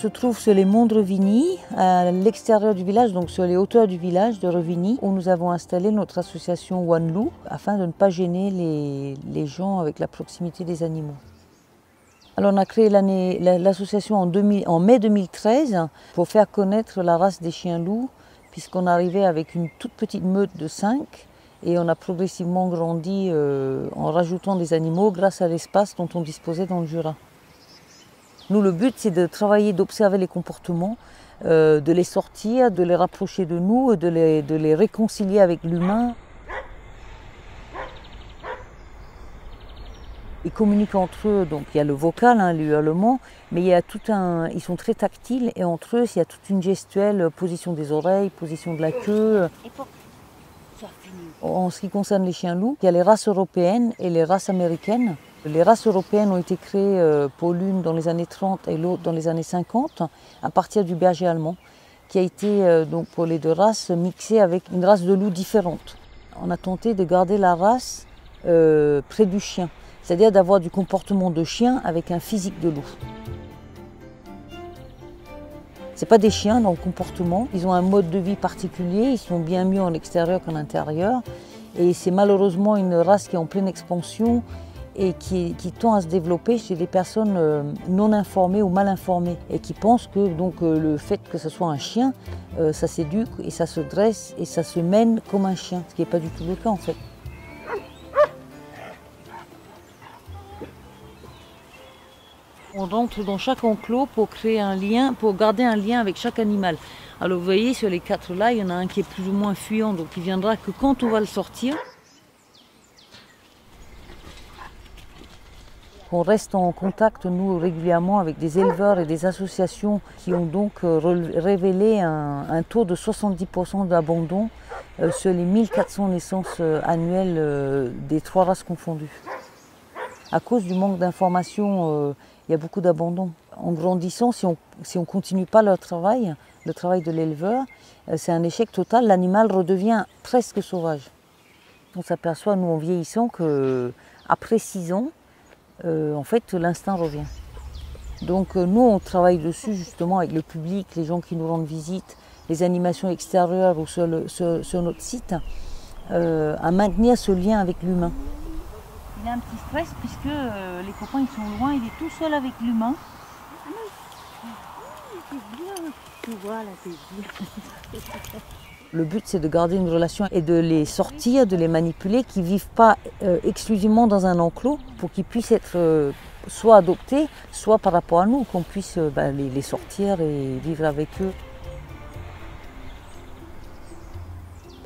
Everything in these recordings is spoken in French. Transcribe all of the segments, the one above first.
se trouve sur les monts de Revigny, à l'extérieur du village, donc sur les hauteurs du village de Revigny, où nous avons installé notre association One Loup afin de ne pas gêner les gens avec la proximité des animaux. Alors on a créé l'association en mai 2013 pour faire connaître la race des chiens loups, puisqu'on arrivait avec une toute petite meute de 5 et on a progressivement grandi en rajoutant des animaux grâce à l'espace dont on disposait dans le Jura. Nous, le but, c'est de travailler, d'observer les comportements, de les sortir, de les rapprocher de nous, de les réconcilier avec l'humain. Ils communiquent entre eux, donc il y a le vocal, le hurlement, mais il y a ils sont très tactiles et entre eux, il y a toute une gestuelle, position des oreilles, position de la queue. En ce qui concerne les chiens loups, il y a les races européennes et les races américaines. Les races européennes ont été créées pour l'une dans les années 30 et l'autre dans les années 50, à partir du berger allemand, qui a été donc pour les deux races mixée avec une race de loup différente. On a tenté de garder la race près du chien, c'est-à-dire d'avoir du comportement de chien avec un physique de loup. Ce pas des chiens dans le comportement, ils ont un mode de vie particulier, ils sont bien mieux en extérieur qu'en intérieur, et c'est malheureusement une race qui est en pleine expansion et qui tend à se développer chez des personnes non informées ou mal informées et qui pensent que le fait que ce soit un chien, ça s'éduque et ça se dresse et ça se mène comme un chien, ce qui n'est pas du tout le cas en fait. On rentre dans chaque enclos pour créer un lien, pour garder un lien avec chaque animal. Alors vous voyez sur les 4 là, il y en a un qui est plus ou moins fuyant, donc il viendra que quand on va le sortir. On reste en contact, nous, régulièrement avec des éleveurs et des associations qui ont donc révélé un taux de 70% d'abandon sur les 1400 naissances annuelles des 3 races confondues. À cause du manque d'informations, il y a beaucoup d'abandon. En grandissant, si on ne continue pas le travail de l'éleveur, c'est un échec total, l'animal redevient presque sauvage. On s'aperçoit, nous, en vieillissant, qu'après 6 ans, en fait, l'instinct revient. Donc nous, on travaille dessus justement avec le public, les gens qui nous rendent visite, les animations extérieures ou sur notre site, à maintenir ce lien avec l'humain. Il a un petit stress puisque les copains ils sont loin, il est tout seul avec l'humain. Le but, c'est de garder une relation et de les sortir, de les manipuler, qu'ils ne vivent pas exclusivement dans un enclos pour qu'ils puissent être soit adoptés, soit par rapport à nous, qu'on puisse les sortir et vivre avec eux.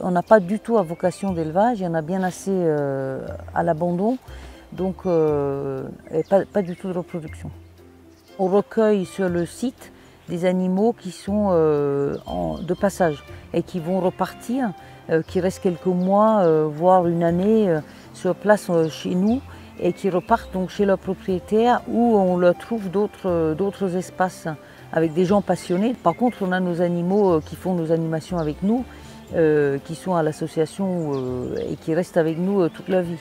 On n'a pas du tout à vocation d'élevage, il y en a bien assez à l'abandon, donc pas du tout de reproduction. On recueille sur le site des animaux qui sont de passage et qui vont repartir, qui restent quelques mois, voire une année sur place chez nous et qui repartent donc chez leurs propriétaires où on leur trouve d'autres espaces avec des gens passionnés. Par contre, on a nos animaux qui font nos animations avec nous, qui sont à l'association et qui restent avec nous toute leur vie.